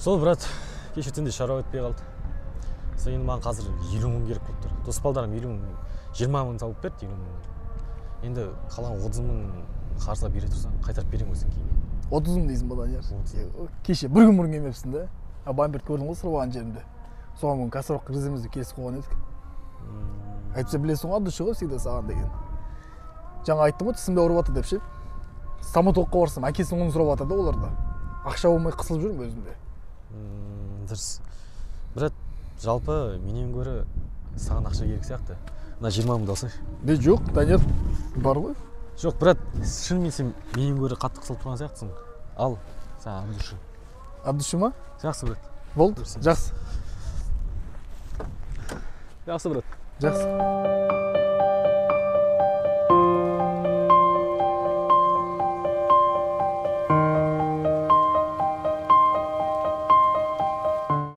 Сол, брат, кеше түнде шаруа өтпей қалды. Сол енді маған қазір 50 мың керек болып тұр. Дос балдарым 50 мың, 20 мың тауып берді, 50 мың. Енді қалған 30 мың қарызға бере тұрсаң, қайтарып беремін өзің кейін. 30 мың дейсің ба, Данияр? Кеше бір күн бұрын келмепсің да? Бамберт көрдің ғой сырбаған жерімде. Соған бүгін кассировка кіргіземіз деп келісіп қойған едік. Әйтпесе білесің ғой, душы ғой всегда саған деген. Жаңа айттым ғой, тісімде ауырып жатыр деп ше. Стоматологқа барсам, әкесінің ұнын сұрап жатыр да оларда. Ақша болмай қысылып жүрмін өзімде. Дұрыс. Брат, жалпы менен гөрі саған ақша керек сияқты. Мына 20 мыңды алсайшы. Жоқ, Данияр, бар ғой. Жоқ, брат, шынымен сен менен гөрі қатты қысылып тұрған сияқтысың. Ал, саған от душы. От душы ма? Жақсы, брат. Болды, жақсы. Жақсы, брат. Жақсы.